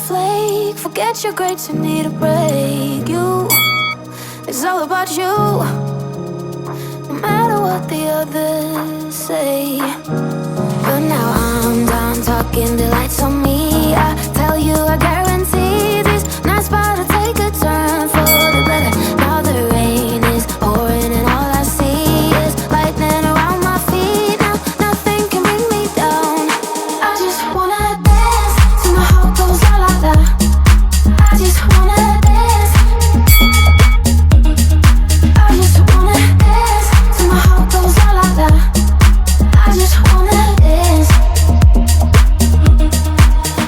flake. Forget your grades, you need a break. You, it's all about you, no matter what the others say. But now I'm done talking, the lights on me. I tell you, I guarantee this night's about to take a turn for the better. Now the rain is pouring and all I see is lightning around my feet. Now nothing can bring me down. I just wanna dance till my heart goes la la la. I just wanna dance. I just wanna dance till my heart goes la la la. I just wanna dance.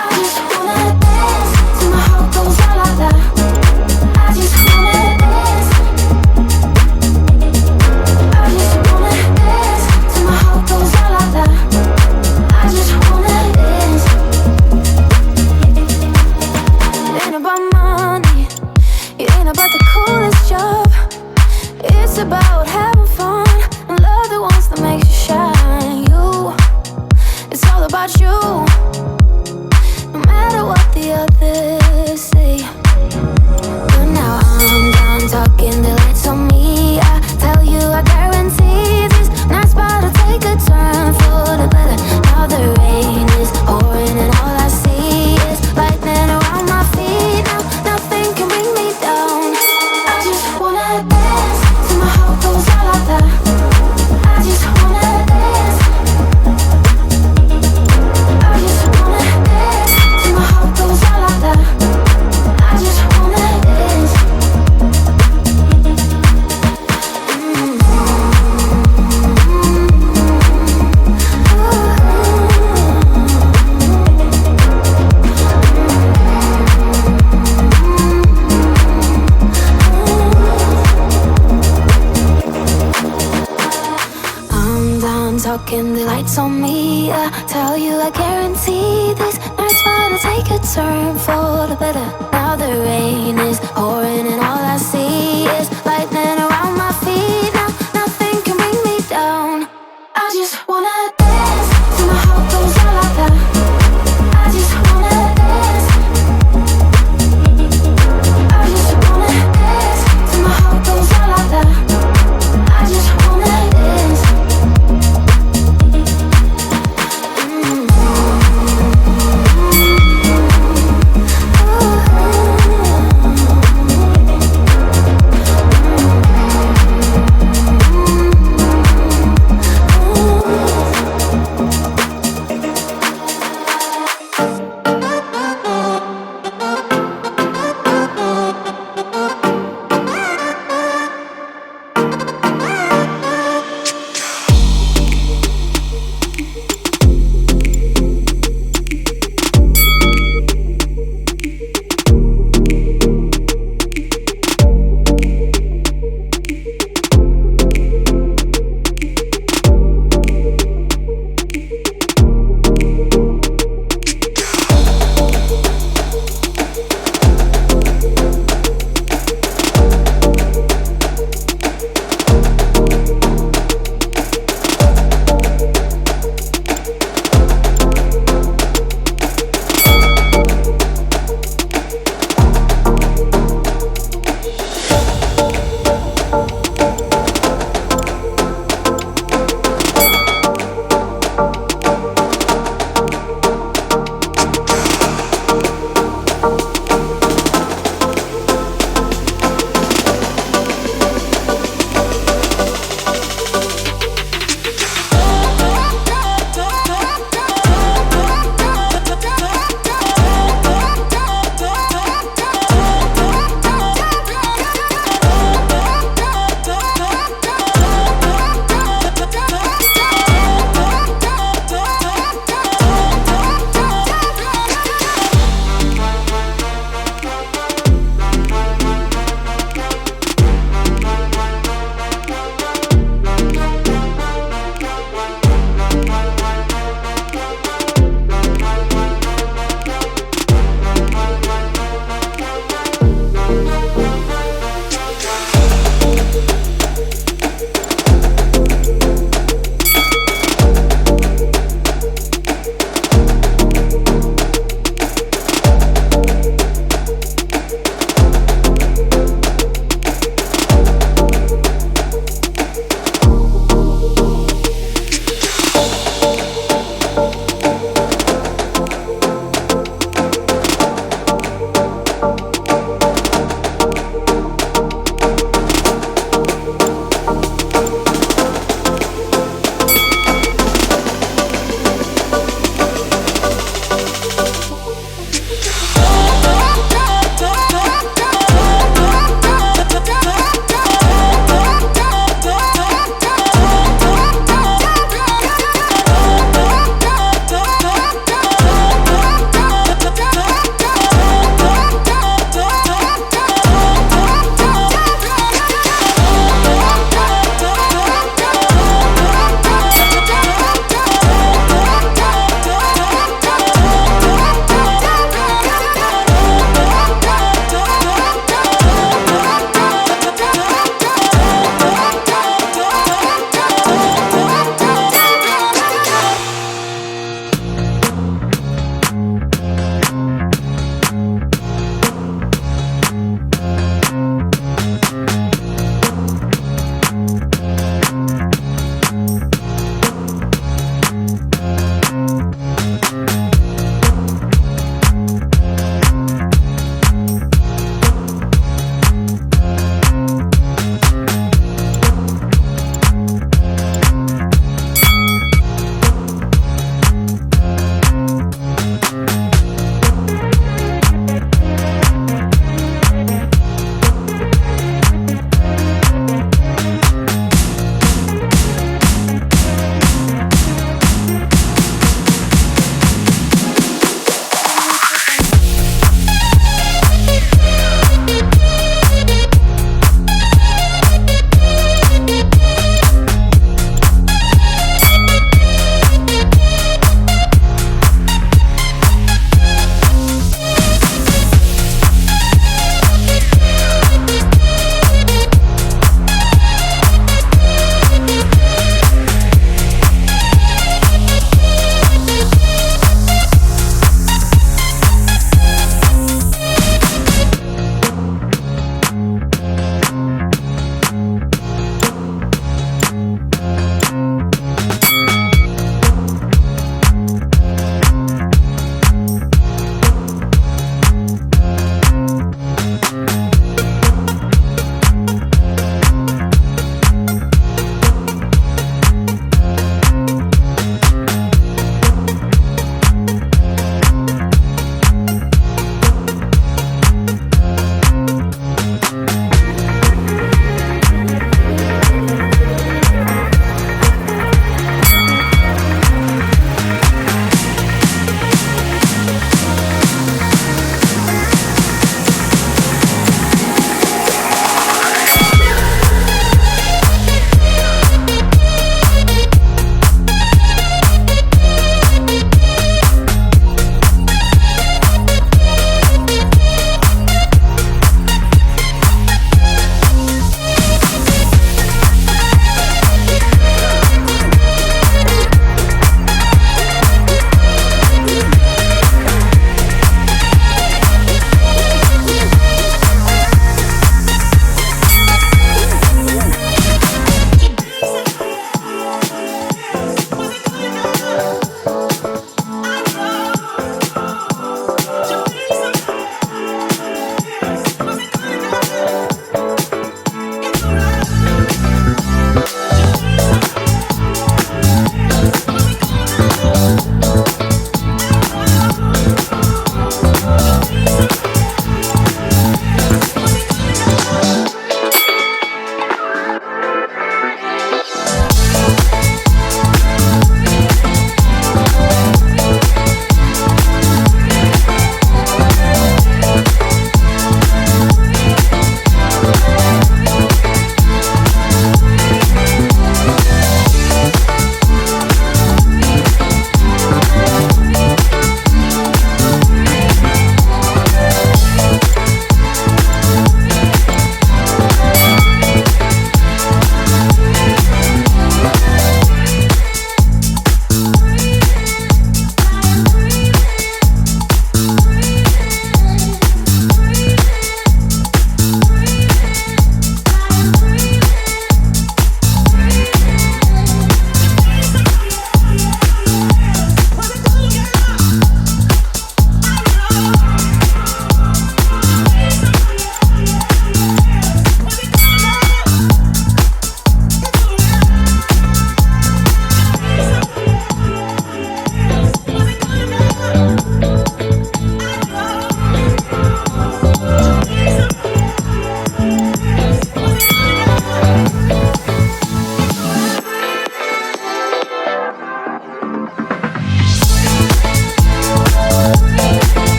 I just wanna dance till my heart goes la la la. I just wanna dance. I just wanna dance till my heart goes la la la. I just wanna dance. It ain't about money, it ain't about the coolest job. It's about having fun and love the ones that makes you shine. You, it's all about you, no matter what the others say. But now I'm done talking, the lights on me. I tell you, I guarantee this night's about to take a turn for the better. Now the rain is pouring and all I see is lightning around my feet. Now nothing can bring me down. I just wanna dance till my heart goes la la la. I just wanna dance. I just wanna dance till my heart goes la la la. I just wanna dance. I'm done talking, the lights on me. I tell you, I guarantee this night's about to take a turn for the better. Now the rain is pouring and all I see is lightning around my feet. Now nothing can bring me down. I just wanna dance till my heart goes la la la. I just wanna dance. I just wanna dance till my heart goes la la la. I just wanna dance.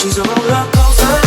She's a roller coaster.